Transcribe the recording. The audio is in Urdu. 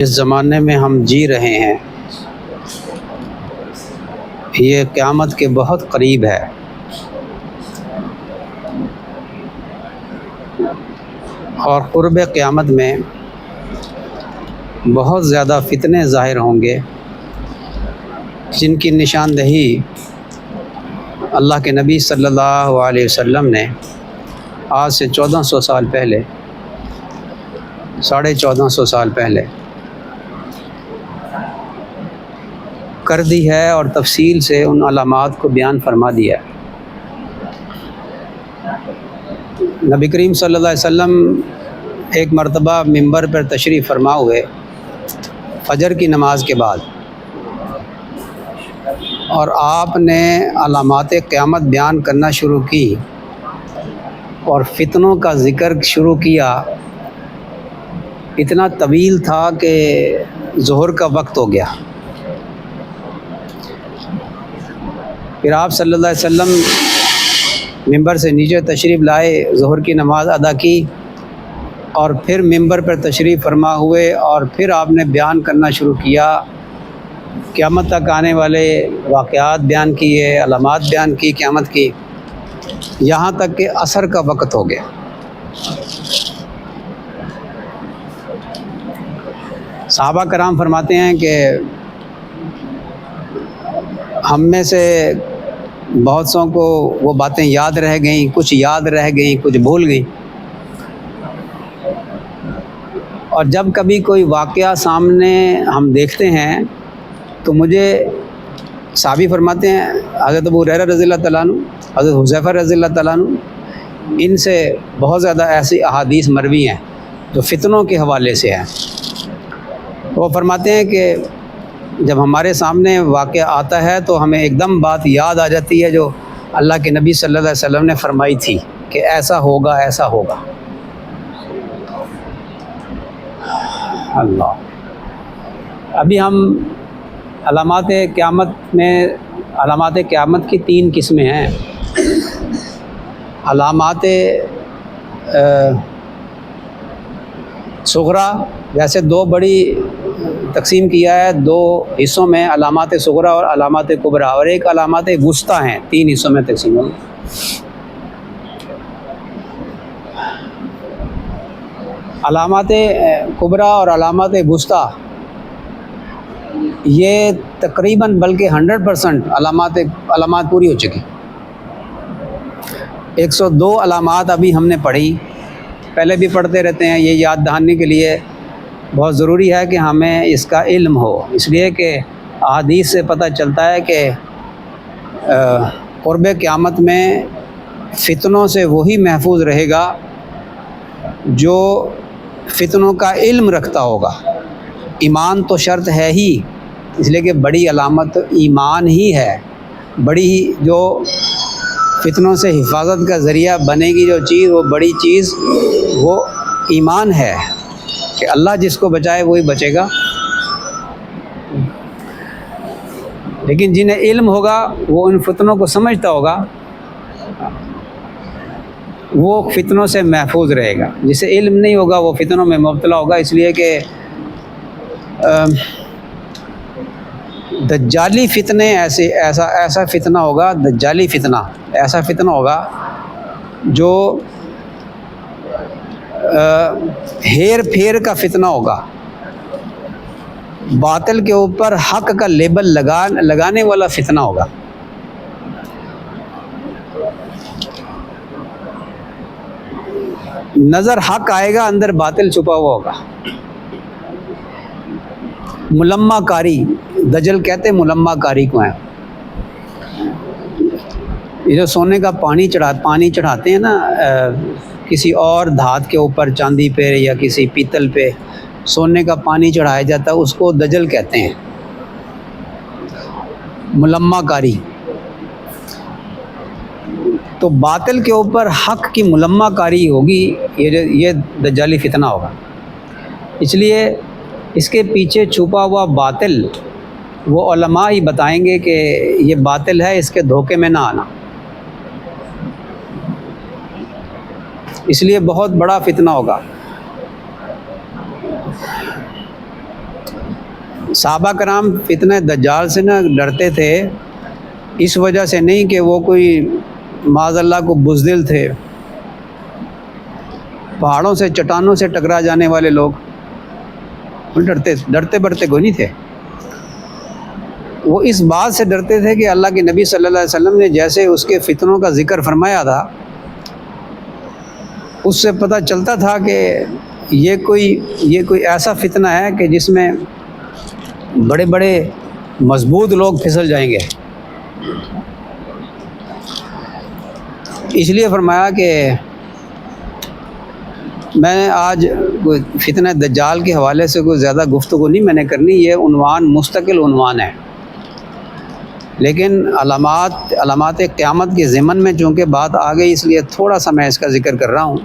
جس زمانے میں ہم جی رہے ہیں یہ قیامت کے بہت قریب ہے، اور قرب قیامت میں بہت زیادہ فتنے ظاہر ہوں گے جن کی نشاندہی اللہ کے نبی صلی اللہ علیہ وسلم نے آج سے 1400 سال پہلے 1450 سال پہلے کر دی ہے، اور تفصیل سے ان علامات کو بیان فرما دیا ہے۔ نبی کریم صلی اللہ علیہ وسلم ایک مرتبہ ممبر پر تشریف فرما ہوئے فجر کی نماز کے بعد، اور آپ نے علامات قیامت بیان کرنا شروع کی اور فتنوں کا ذکر شروع کیا۔ اتنا طویل تھا کہ ظہر کا وقت ہو گیا۔ پھر آپ صلی اللہ علیہ وسلم ممبر سے نیچے تشریف لائے، ظہر کی نماز ادا کی، اور پھر ممبر پر تشریف فرما ہوئے، اور پھر آپ نے بیان کرنا شروع کیا، قیامت تک آنے والے واقعات بیان کیے، علامات بیان کی قیامت کی، یہاں تک کہ عصر کا وقت ہو گیا۔ صحابہ کرام فرماتے ہیں کہ ہم میں سے بہت سوں کو وہ باتیں یاد رہ گئیں، کچھ یاد رہ گئیں، کچھ بھول گئیں، اور جب کبھی کوئی واقعہ سامنے ہم دیکھتے ہیں تو مجھے صحابی فرماتے ہیں حضرت ابو ہریرہ رضی اللہ تعالیٰ عنہ، حضرت حذیفہ رضی اللہ تعالیٰ عنہ، ان سے بہت زیادہ ایسی احادیث مروی ہیں جو فتنوں کے حوالے سے ہیں۔ وہ فرماتے ہیں کہ جب ہمارے سامنے واقعہ آتا ہے تو ہمیں ایک دم بات یاد آ جاتی ہے جو اللہ کے نبی صلی اللہ علیہ وسلم نے فرمائی تھی کہ ایسا ہوگا، ایسا ہوگا۔ اللہ، ابھی ہم علامات قیامت کی 3 قسمیں ہیں۔ علامات صغریٰ، جیسے 2 بڑی تقسیم کیا ہے، 2 حصوں میں، علامات صغریٰ اور علامات کبریٰ، اور ایک علامات وسطیٰ ہیں، 3 حصوں میں تقسیم ہوئی۔ علامات کبریٰ اور علامات وسطیٰ یہ تقریباً بلکہ 100% علامات پوری ہو چکی۔ 102 علامات ابھی ہم نے پڑھی، پہلے بھی پڑھتے رہتے ہیں۔ یہ یاد دہانی کے لیے بہت ضروری ہے کہ ہمیں اس کا علم ہو، اس لیے کہ احادیث سے پتہ چلتا ہے کہ قرب قیامت میں فتنوں سے وہی محفوظ رہے گا جو فتنوں کا علم رکھتا ہوگا۔ ایمان تو شرط ہے ہی، اس لیے کہ بڑی علامت ایمان ہی ہے۔ بڑی جو فتنوں سے حفاظت کا ذریعہ بنے گی جو چیز، وہ بڑی چیز وہ ایمان ہے کہ اللہ جس کو بچائے وہی بچے گا۔ لیکن جنہیں علم ہوگا وہ ان فتنوں کو سمجھتا ہوگا، وہ فتنوں سے محفوظ رہے گا۔ جسے علم نہیں ہوگا وہ فتنوں میں مبتلا ہوگا، اس لیے کہ دجالی فتنے ایسا فتنہ ہوگا، دجالی فتنہ ایسا فتنہ ہوگا جو ہیر پھیر کا فتنہ ہوگا، باطل کے اوپر حق کا لیبل لگانے والا فتنہ ہوگا۔ نظر حق آئے گا، اندر باطل چھپا ہوا ہوگا۔ ملمہ کاری، دجل کہتے ہیں ملمہ کاری کو ہیں۔ یہ جو سونے کا پانی چڑھاتے ہیں نا کسی اور دھات کے اوپر، چاندی پہ یا کسی پیتل پہ سونے کا پانی چڑھایا جاتا ہے، اس کو دجل کہتے ہیں، ملمہ کاری۔ تو باطل کے اوپر حق کی ملمہ کاری ہوگی، یہ دجالی فتنہ ہوگا۔ اس لیے اس کے پیچھے چھپا ہوا باطل وہ علماء ہی بتائیں گے کہ یہ باطل ہے، اس کے دھوکے میں نہ آنا۔ اس لیے بہت بڑا فتنہ ہوگا۔ صحابہ کرام فتنہ دجال سے نہ ڈرتے تھے اس وجہ سے نہیں کہ وہ کوئی معاذ اللہ کو بزدل تھے، پہاڑوں سے چٹانوں سے ٹکرا جانے والے لوگ، وہ ڈرتے برتے کوئی نہیں تھے۔ وہ اس بات سے ڈرتے تھے کہ اللہ کے نبی صلی اللہ علیہ وسلم نے جیسے اس کے فتنوں کا ذکر فرمایا تھا، اس سے پتہ چلتا تھا کہ یہ کوئی ایسا فتنہ ہے کہ جس میں بڑے بڑے مضبوط لوگ پھسل جائیں گے۔ اس لیے فرمایا کہ میں نے آج کوئی فتنہ دجال کے حوالے سے کوئی زیادہ گفتگو نہیں میں نے کرنی، یہ عنوان مستقل عنوان ہے، لیکن علامات قیامت کے ضمن میں چونکہ بات آ گئی اس لیے تھوڑا سا میں اس کا ذکر کر رہا ہوں۔